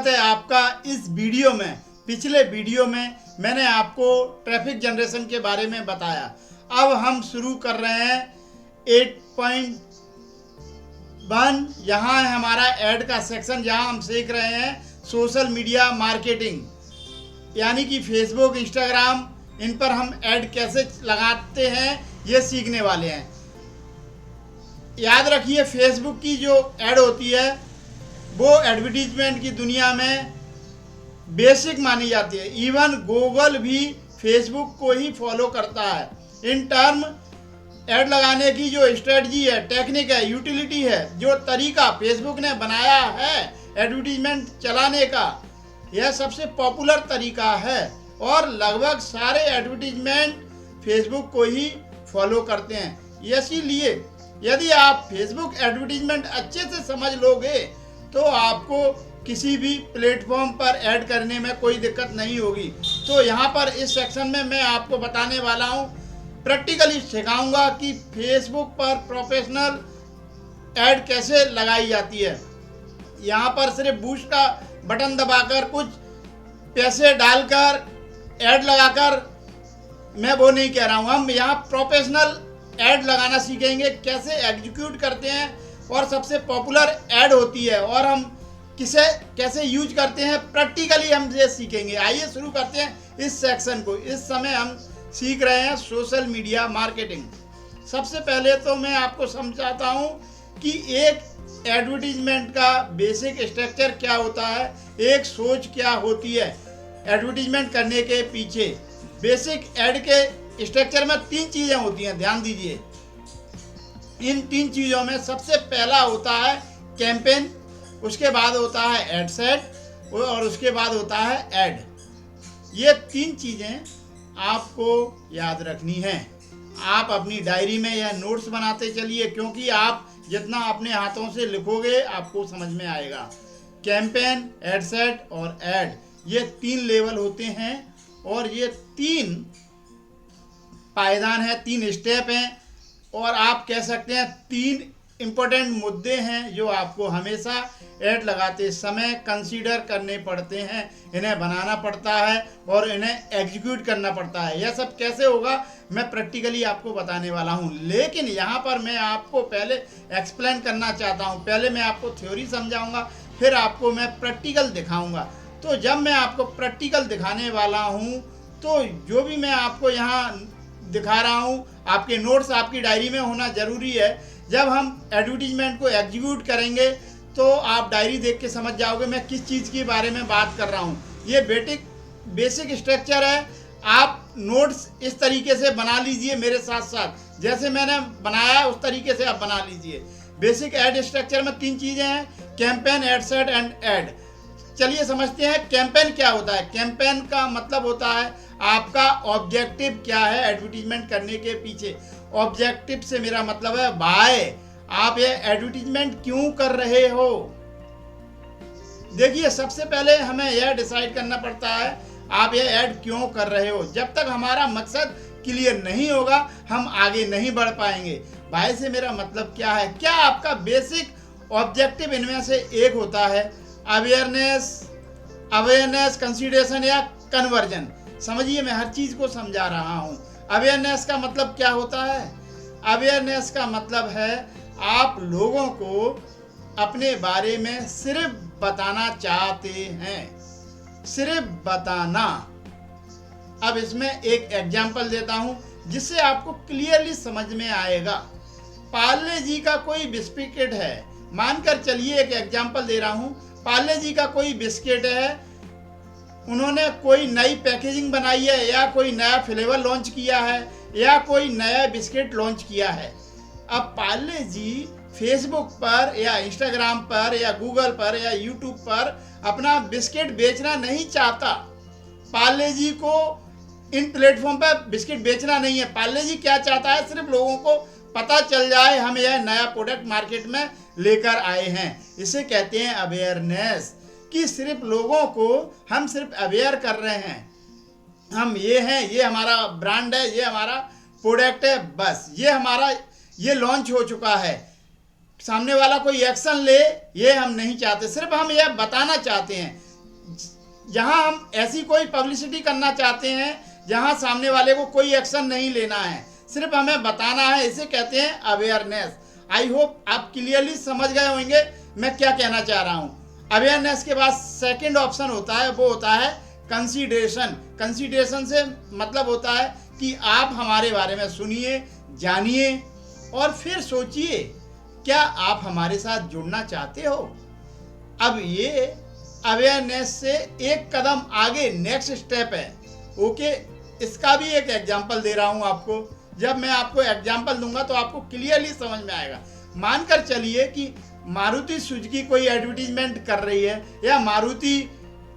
स्वागत है आपका इस वीडियो में। पिछले वीडियो में मैंने आपको ट्रैफिक जनरेशन के बारे में बताया। अब हम शुरू कर रहे हैं 8.1। यहाँ है हमारा ऐड का सेक्शन, जहाँ हम सीख रहे हैं सोशल मीडिया मार्केटिंग, यानी कि फेसबुक, इंस्टाग्राम, इन पर हम ऐड कैसे लगाते हैं ये सीखने वाले हैं। याद रखिए, फेसबुक की जो ऐड होती है वो एडवर्टीजमेंट की दुनिया में बेसिक मानी जाती है। इवन गूगल भी फेसबुक को ही फॉलो करता है। इन टर्म ऐड लगाने की जो स्ट्रेटजी है, टेक्निक है, यूटिलिटी है, जो तरीका फेसबुक ने बनाया है एडवर्टीजमेंट चलाने का, यह सबसे पॉपुलर तरीका है और लगभग सारे एडवर्टीजमेंट फेसबुक को ही फॉलो करते हैं। इसीलिए यदि आप फेसबुक एडवर्टीजमेंट अच्छे से समझ लोगे तो आपको किसी भी प्लेटफॉर्म पर ऐड करने में कोई दिक्कत नहीं होगी। तो यहाँ पर इस सेक्शन में मैं आपको बताने वाला हूँ, प्रैक्टिकली सिखाऊंगा कि फेसबुक पर प्रोफेशनल ऐड कैसे लगाई जाती है। यहाँ पर सिर्फ बूस्ट का बटन दबाकर, कुछ पैसे डालकर ऐड लगाकर मैं वो नहीं कह रहा हूँ। हम यहाँ प्रोफेशनल ऐड लगाना सीखेंगे, कैसे एग्जीक्यूट करते हैं और सबसे पॉपुलर ऐड होती है और हम किसे कैसे यूज करते हैं, प्रैक्टिकली हम ये सीखेंगे। आइए शुरू करते हैं इस सेक्शन को। इस समय हम सीख रहे हैं सोशल मीडिया मार्केटिंग। सबसे पहले तो मैं आपको समझाता हूँ कि एक एडवर्टीजमेंट का बेसिक स्ट्रक्चर क्या होता है, एक सोच क्या होती है एडवर्टीजमेंट करने के पीछे। बेसिक ऐड के स्ट्रक्चर में 3 चीज़ें होती हैं, ध्यान दीजिए। इन 3 चीज़ों में सबसे पहला होता है कैंपेन, उसके बाद होता है एड सेट और उसके बाद होता है ऐड। ये 3 चीज़ें आपको याद रखनी है। आप अपनी डायरी में या नोट्स बनाते चलिए, क्योंकि आप जितना अपने हाथों से लिखोगे आपको समझ में आएगा। कैंपेन, एड सेट और ऐड, ये 3 लेवल होते हैं और ये 3 पायदान है, 3 स्टेप हैं और आप कह सकते हैं 3 इम्पोर्टेंट मुद्दे हैं जो आपको हमेशा ऐड लगाते समय कंसीडर करने पड़ते हैं। इन्हें बनाना पड़ता है और इन्हें एग्जीक्यूट करना पड़ता है। यह सब कैसे होगा मैं प्रैक्टिकली आपको बताने वाला हूं, लेकिन यहाँ पर मैं आपको पहले एक्सप्लेन करना चाहता हूं। पहले मैं आपको थ्योरी समझाऊंगा, फिर आपको मैं प्रैक्टिकल दिखाऊंगा। तो जब मैं आपको प्रैक्टिकल दिखाने वाला हूँ तो जो भी मैं आपको यहाँ दिखा रहा हूँ, आपके नोट्स आपकी डायरी में होना ज़रूरी है। जब हम एडवर्टीजमेंट को एग्जीक्यूट करेंगे तो आप डायरी देख के समझ जाओगे मैं किस चीज़ के बारे में बात कर रहा हूँ। ये बेसिक स्ट्रक्चर है। आप नोट्स इस तरीके से बना लीजिए मेरे साथ साथ, जैसे मैंने बनाया उस तरीके से आप बना लीजिए। बेसिक ऐड स्ट्रक्चर में 3 चीज़ें हैं, campaign, ad set and add. चलिए समझते हैं कैंपेन क्या होता है। कैंपेन का मतलब होता है आपका ऑब्जेक्टिव क्या है एडवर्टीजमेंट करने के पीछे। ऑब्जेक्टिव से मेरा मतलब है वाय, आप ये एडवर्टीजमेंट क्यों कर रहे हो। देखिए, सबसे पहले हमें यह डिसाइड करना पड़ता है आप ये ऐड क्यों कर रहे हो। जब तक हमारा मकसद क्लियर नहीं होगा हम आगे नहीं बढ़ पाएंगे। वाय से मेरा मतलब क्या है, क्या आपका बेसिक ऑब्जेक्टिव इनमें से एक होता है अवेयरनेस, कंसिडरेशन या कन्वर्जन। समझिए, मैं हर चीज़ को समझा रहा हूँ। अवेयरनेस का मतलब क्या होता है? अवेयरनेस का मतलब है आप लोगों को अपने बारे में सिर्फ बताना चाहते हैं, सिर्फ बताना। अब इसमें एक एग्जाम्पल देता हूँ जिससे आपको क्लियरली समझ में आएगा। पार्ले जी का कोई बिस्किट है, मानकर चलिए एक एग्जाम्पल दे रहा हूँ। पार्ले जी का कोई बिस्किट है, उन्होंने कोई नई पैकेजिंग बनाई है या कोई नया फ्लेवर लॉन्च किया है या कोई नया बिस्किट लॉन्च किया है। अब पार्ले जी फेसबुक पर या इंस्टाग्राम पर या गूगल पर या यूट्यूब पर अपना बिस्किट बेचना नहीं चाहता। पार्ले जी को इन प्लेटफॉर्म पर बिस्किट बेचना नहीं है। पार्ले जी क्या चाहता है, सिर्फ लोगों को पता चल जाए हम यह नया प्रोडक्ट मार्केट में लेकर आए हैं। इसे कहते हैं अवेयरनेस, कि सिर्फ लोगों को हम सिर्फ अवेयर कर रहे हैं, हम ये हैं, ये हमारा ब्रांड है, ये हमारा प्रोडक्ट है, बस ये हमारा ये लॉन्च हो चुका है। सामने वाला कोई एक्शन ले ये हम नहीं चाहते, सिर्फ हम यह बताना चाहते हैं जहां हम ऐसी कोई पब्लिसिटी करना चाहते हैं जहां सामने वाले को कोई एक्शन नहीं लेना है, सिर्फ हमें बताना है, इसे कहते हैं अवेयरनेस। आई होप आप क्लियरली समझ गए होंगे मैं क्या कहना चाह रहा हूँ। अवेयरनेस के बाद सेकंड ऑप्शन होता है, वो होता है कंसीडरेशन। कंसीडरेशन से मतलब होता है कि आप हमारे बारे में सुनिए, जानिए और फिर सोचिए क्या आप हमारे साथ जुड़ना चाहते हो। अब ये अवेयरनेस से एक कदम आगे नेक्स्ट स्टेप है। ओके, इसका भी एक एग्जांपल दे रहा हूँ आपको। जब मैं आपको एग्जांपल दूंगा तो आपको क्लियरली समझ में आएगा। मानकर चलिए कि मारुति सुजुकी कोई एडवर्टीजमेंट कर रही है या मारुति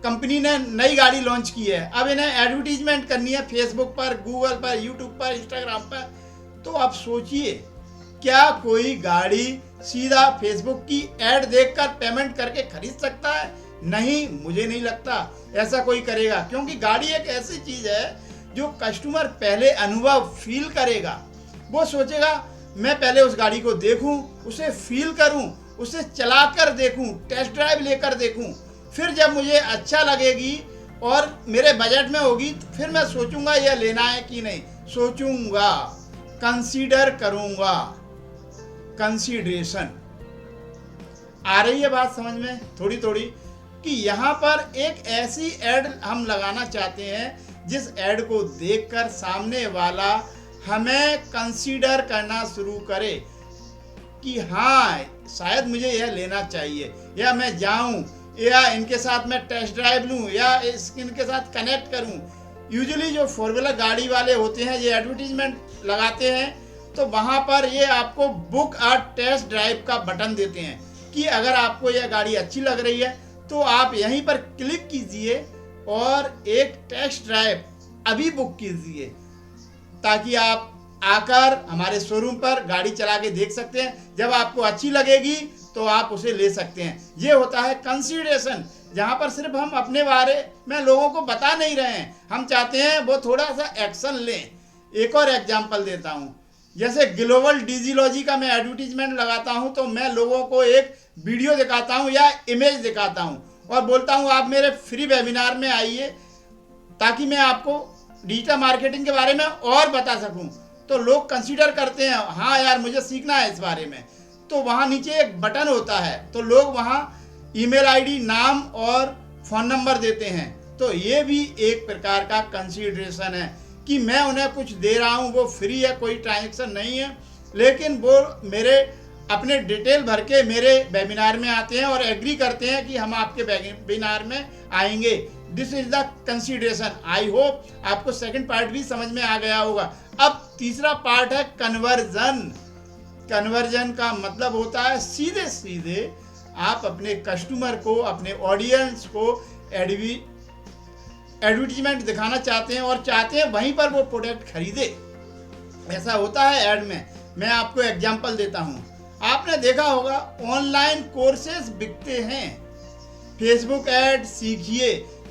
कंपनी ने नई गाड़ी लॉन्च की है, अब इन्हें एडवर्टीजमेंट करनी है फेसबुक पर, गूगल पर, यूट्यूब पर, इंस्टाग्राम पर। तो आप सोचिए क्या कोई गाड़ी सीधा फेसबुक की एड देखकर पेमेंट करके खरीद सकता है? नहीं, मुझे नहीं लगता ऐसा कोई करेगा, क्योंकि गाड़ी एक ऐसी चीज है जो कस्टमर पहले अनुभव फील करेगा। वो सोचेगा मैं पहले उस गाड़ी को देखूं, उसे फील करूं, उसे चलाकर देखूं, टेस्ट ड्राइव लेकर देखूं, फिर जब मुझे अच्छा लगेगी और मेरे बजट में होगी तो फिर मैं सोचूंगा यह लेना है कि नहीं। सोचूंगा, कंसीडर करूंगा। कंसीडरेशन आ रही है बात समझ में थोड़ी थोड़ी, कि यहाँ पर एक ऐसी एड हम लगाना चाहते हैं जिस एड को देखकर सामने वाला हमें कंसीडर करना शुरू करे कि हाँ शायद मुझे यह लेना चाहिए, या मैं जाऊं, या इनके साथ मैं टेस्ट ड्राइव लूं, या इनके साथ कनेक्ट करूं। यूजुअली जो फोर व्हीलर गाड़ी वाले होते हैं ये एडवर्टीजमेंट लगाते हैं तो वहाँ पर ये आपको बुक अ टेस्ट ड्राइव का बटन देते हैं कि अगर आपको यह गाड़ी अच्छी लग रही है तो आप यहीं पर क्लिक कीजिए और एक टेस्ट ड्राइव अभी बुक कीजिए, ताकि आप आकर हमारे शोरूम पर गाड़ी चला के देख सकते हैं। जब आपको अच्छी लगेगी तो आप उसे ले सकते हैं। ये होता है कंसीडरेशन, जहाँ पर सिर्फ हम अपने बारे में लोगों को बता नहीं रहे हैं, हम चाहते हैं वो थोड़ा सा एक्शन लें। एक और एग्जांपल देता हूँ, जैसे ग्लोबल डिजिलॉजी का मैं एडवर्टीजमेंट लगाता हूँ तो मैं लोगों को एक वीडियो दिखाता हूँ या इमेज दिखाता हूँ और बोलता हूँ आप मेरे फ्री वेबिनार में आइए ताकि मैं आपको डिजिटल मार्केटिंग के बारे में और बता सकूँ। तो लोग कंसीडर करते हैं, हाँ यार मुझे सीखना है इस बारे में। तो वहाँ नीचे एक बटन होता है तो लोग वहाँ ईमेल आईडी, नाम और फ़ोन नंबर देते हैं। तो ये भी एक प्रकार का कंसीडरेशन है कि मैं उन्हें कुछ दे रहा हूँ, वो फ्री है, कोई ट्रांजैक्शन नहीं है, लेकिन वो मेरे अपने डिटेल भर के मेरे वेबिनार में आते हैं और एग्री करते हैं कि हम आपके वेबिनार में आएंगे। This is the consideration. I hope आपको सेकंड पार्ट भी समझ में आ गया होगा। अब तीसरा पार्ट है कन्वर्जन। कन्वर्जन का मतलब होता है सीधे सीधे आप अपने कस्टमर को, अपने ऑडियंस को एडवर्टीजमेंट दिखाना चाहते हैं और चाहते हैं वहीं पर वो प्रोडक्ट खरीदे। ऐसा होता है ऐड में। मैं आपको एग्जांपल देता हूँ। आपने देखा होगा ऑनलाइन कोर्सेज बिकते हैं, फेसबुक ऐड सीखिए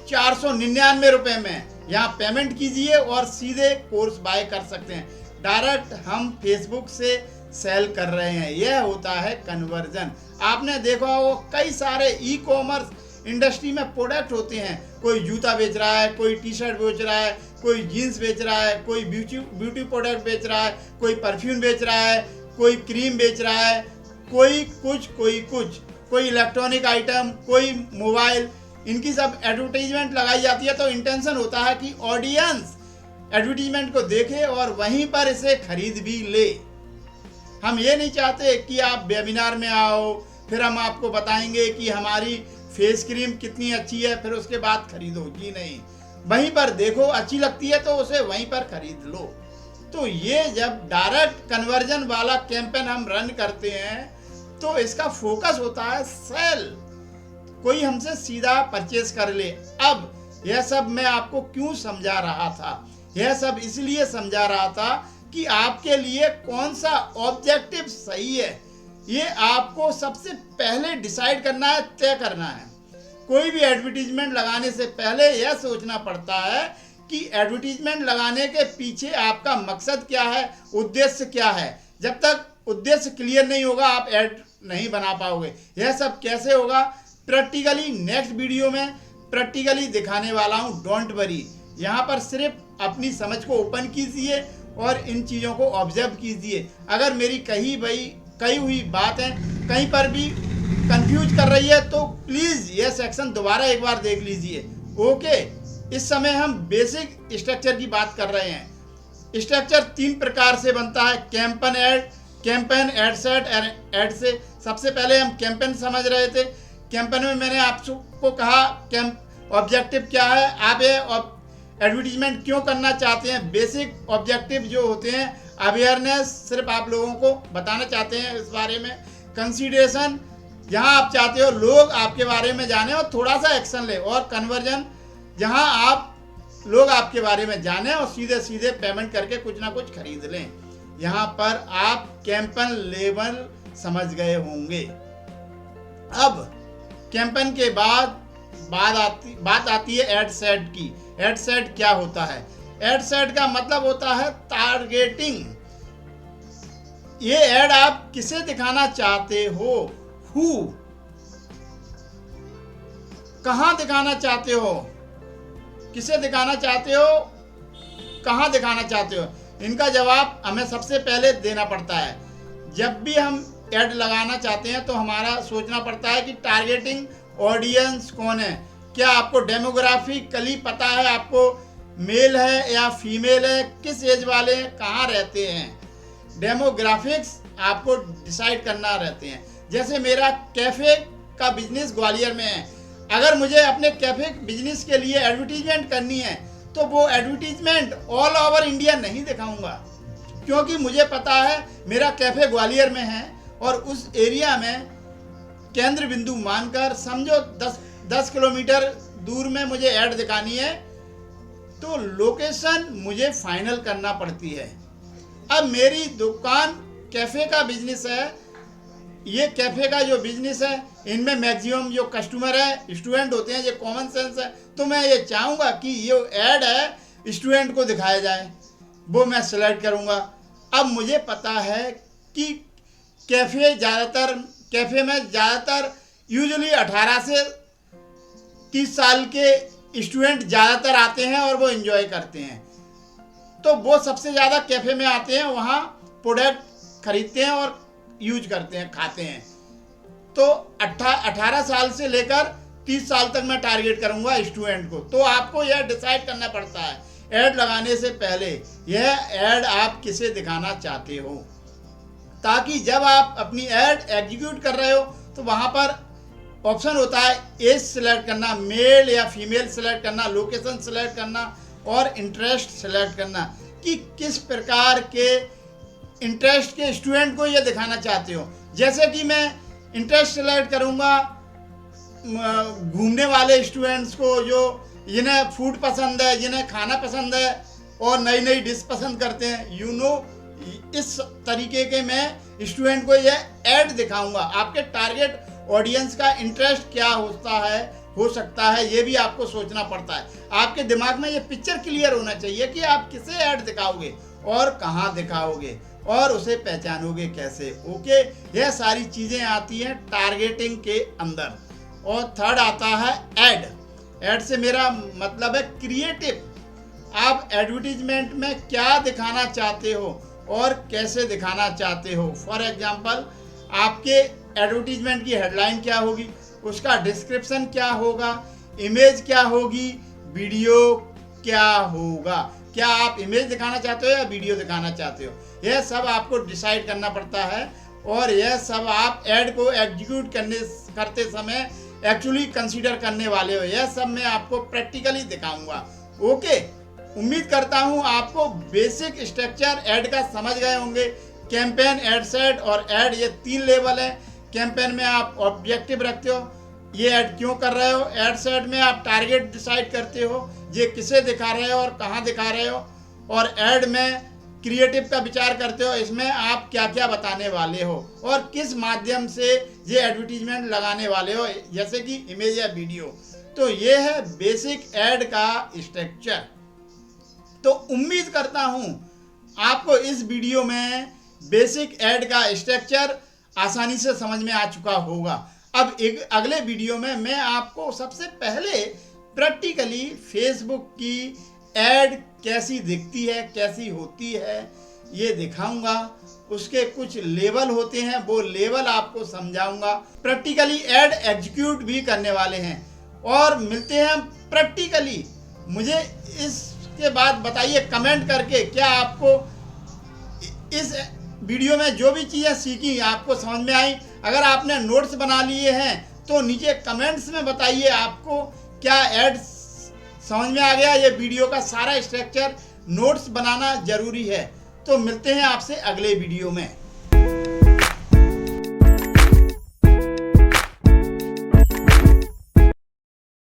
499 रुपये में, यहाँ पेमेंट कीजिए और सीधे कोर्स बाय कर सकते हैं। डायरेक्ट हम फेसबुक से सेल कर रहे हैं। यह होता है कन्वर्जन। आपने देखा हो कई सारे ई कॉमर्स इंडस्ट्री में प्रोडक्ट होते हैं, कोई जूता बेच रहा है, कोई टी शर्ट बेच रहा है, कोई जीन्स बेच रहा है, कोई ब्यूटी प्रोडक्ट बेच रहा है, कोई परफ्यूम बेच रहा है, कोई क्रीम बेच रहा है, कोई कुछ, कोई इलेक्ट्रॉनिक आइटम, कोई मोबाइल। इनकी सब एडवर्टीजमेंट लगाई जाती है। तो इंटेंशन होता है कि ऑडियंस एडवर्टीजमेंट को देखे और वहीं पर इसे खरीद भी ले। हम ये नहीं चाहते कि आप वेबिनार में आओ फिर हम आपको बताएंगे कि हमारी फेस क्रीम कितनी अच्छी है फिर उसके बाद खरीदो। जी नहीं, वहीं पर देखो, अच्छी लगती है तो उसे वहीं पर खरीद लो। तो ये जब डायरेक्ट कन्वर्जन वाला कैंपेन हम रन करते हैं तो इसका फोकस होता है सेल, कोई हमसे सीधा परचेज कर ले। अब यह सब मैं आपको क्यों समझा रहा था? यह सब इसलिए समझा रहा था कि आपके लिए कौन सा ऑब्जेक्टिव सही है ये आपको सबसे पहले डिसाइड करना है, तय करना है। कोई भी एडवर्टीजमेंट लगाने से पहले यह सोचना पड़ता है कि एडवर्टीजमेंट लगाने के पीछे आपका मकसद क्या है, उद्देश्य क्या है। जब तक उद्देश्य क्लियर नहीं होगा आप ऐड नहीं बना पाओगे। यह सब कैसे होगा प्रैक्टिकली नेक्स्ट वीडियो में प्रैक्टिकली दिखाने वाला हूँ। डोंट वरी, यहाँ पर सिर्फ अपनी समझ को ओपन कीजिए और इन चीज़ों को ऑब्जर्व कीजिए। अगर मेरी कही हुई बात है कहीं पर भी कंफ्यूज कर रही है तो प्लीज़ यह सेक्शन दोबारा एक बार देख लीजिए। ओके, इस समय हम बेसिक स्ट्रक्चर की बात कर रहे हैं। स्ट्रक्चर 3 प्रकार से बनता है, कैंपेन, एड सेट, एड से। सबसे पहले हम कैंपेन समझ रहे थे। कैंपेन में मैंने आपको कहा ऑब्जेक्टिव क्या है, आप ये एडवर्टीजमेंट क्यों करना चाहते हैं। बेसिक ऑब्जेक्टिव जो होते हैं, अवेयरनेस, सिर्फ आप लोगों को बताना चाहते हैं इस बारे में। कंसीडरेशन, जहां आप चाहते हो लोग आपके बारे में जाने और थोड़ा सा एक्शन ले। और कन्वर्जन, जहां आप लोग आपके बारे में जाने और सीधे सीधे पेमेंट करके कुछ ना कुछ खरीद लें। यहाँ पर आप कैंपेन लेवल समझ गए होंगे। अब कैंपेन के बाद बात आती है एड सेट की। एड सेट क्या होता है? एड सेट का मतलब होता है टारगेटिंग। ये एड आप किसे दिखाना चाहते हो, कहां दिखाना चाहते हो, किसे दिखाना चाहते हो, कहां दिखाना चाहते हो, इनका जवाब हमें सबसे पहले देना पड़ता है। जब भी हम एड लगाना चाहते हैं तो हमारा सोचना पड़ता है कि टारगेटिंग ऑडियंस कौन है। क्या आपको डेमोग्राफिकली पता है, आपको मेल है या फीमेल है, किस एज वाले हैं, कहाँ रहते हैं। डेमोग्राफिक्स आपको डिसाइड करना रहते हैं। जैसे मेरा कैफ़े का बिजनेस ग्वालियर में है, अगर मुझे अपने कैफ़े बिजनेस के लिए एडवर्टीजमेंट करनी है तो वो एडवर्टीजमेंट ऑल ओवर इंडिया नहीं दिखाऊंगा, क्योंकि मुझे पता है मेरा कैफ़े ग्वालियर में है और उस एरिया में केंद्र बिंदु मानकर समझो 10 किलोमीटर दूर में मुझे ऐड दिखानी है, तो लोकेशन मुझे फाइनल करना पड़ती है। अब मेरी दुकान कैफ़े का बिजनेस है, ये कैफ़े का जो बिजनेस है इनमें मैक्सिमम जो कस्टमर है स्टूडेंट होते हैं, ये कॉमन सेंस है। तो मैं ये चाहूँगा कि ये ऐड है स्टूडेंट को दिखाया जाए, वो मैं सेलेक्ट करूँगा। अब मुझे पता है कि कैफ़े में ज़्यादातर यूजुअली 18 से 30 साल के स्टूडेंट ज़्यादातर आते हैं और वो एंजॉय करते हैं, तो वो सबसे ज़्यादा कैफ़े में आते हैं, वहाँ प्रोडक्ट खरीदते हैं और यूज करते हैं, खाते हैं। तो 18 साल से लेकर 30 साल तक मैं टारगेट करूँगा स्टूडेंट को। तो आपको यह डिसाइड करना पड़ता है ऐड लगाने से पहले, यह ऐड आप किसे दिखाना चाहते हो, ताकि जब आप अपनी ऐड एग्जीक्यूट कर रहे हो तो वहाँ पर ऑप्शन होता है एज सेलेक्ट करना, मेल या फीमेल सेलेक्ट करना, लोकेशन सेलेक्ट करना और इंटरेस्ट सेलेक्ट करना कि किस प्रकार के इंटरेस्ट के स्टूडेंट को ये दिखाना चाहते हो। जैसे कि मैं इंटरेस्ट सेलेक्ट करूँगा घूमने वाले स्टूडेंट्स को, जो जिन्हें फूड पसंद है, जिन्हें खाना पसंद है और नई नई डिश पसंद करते हैं, इस तरीके के मैं स्टूडेंट को ये ऐड दिखाऊंगा। आपके टारगेट ऑडियंस का इंटरेस्ट क्या हो सकता है ये भी आपको सोचना पड़ता है। आपके दिमाग में ये पिक्चर क्लियर होना चाहिए कि आप किसे ऐड दिखाओगे और कहाँ दिखाओगे और उसे पहचानोगे कैसे। ओके, यह सारी चीज़ें आती हैं टारगेटिंग के अंदर। और थर्ड आता है ऐड। ऐड से मेरा मतलब है क्रिएटिव। आप एडवर्टीजमेंट में क्या दिखाना चाहते हो और कैसे दिखाना चाहते हो। फॉर एग्जाम्पल, आपके एडवर्टीजमेंट की हेडलाइन क्या होगी, उसका डिस्क्रिप्शन क्या होगा, इमेज क्या होगी, वीडियो क्या होगा। क्या आप इमेज दिखाना चाहते हो या वीडियो दिखाना चाहते हो, यह सब आपको डिसाइड करना पड़ता है। और यह सब आप ऐड को एग्जीक्यूट करते समय एक्चुअली कंसीडर करने वाले हो। यह सब मैं आपको प्रैक्टिकली दिखाऊंगा। ओके, उम्मीद करता हूं आपको बेसिक स्ट्रक्चर ऐड का समझ गए होंगे। कैंपेन, एड सेट और ऐड, ये 3 लेवल है। कैंपेन में आप ऑब्जेक्टिव रखते हो, ये ऐड क्यों कर रहे हो। एड सेट में आप टारगेट डिसाइड करते हो, ये किसे दिखा रहे हो और कहाँ दिखा रहे हो। और ऐड में क्रिएटिव का विचार करते हो, इसमें आप क्या क्या बताने वाले हो और किस माध्यम से ये एडवर्टीजमेंट लगाने वाले हो, जैसे कि इमेज या वीडियो। तो ये है बेसिक ऐड का स्ट्रक्चर। तो उम्मीद करता हूं आपको इस वीडियो में बेसिक ऐड का स्ट्रक्चर आसानी से समझ में आ चुका होगा। अब एक अगले वीडियो में मैं आपको सबसे पहले प्रैक्टिकली फेसबुक की ऐड कैसी दिखती है, कैसी होती है, ये दिखाऊंगा। उसके कुछ लेवल होते हैं, वो लेवल आपको समझाऊंगा। प्रैक्टिकली ऐड एग्जीक्यूट भी करने वाले हैं और मिलते हैं प्रैक्टिकली। मुझे इसके बाद बताइए कमेंट करके, क्या आपको इस वीडियो में जो भी चीज़ें सीखी आपको समझ में आई। अगर आपने नोट्स बना लिए हैं तो नीचे कमेंट्स में बताइए आपको क्या ऐड समझ में आ गया। ये वीडियो का सारा स्ट्रक्चर नोट्स बनाना जरूरी है। तो मिलते हैं आपसे अगले वीडियो में।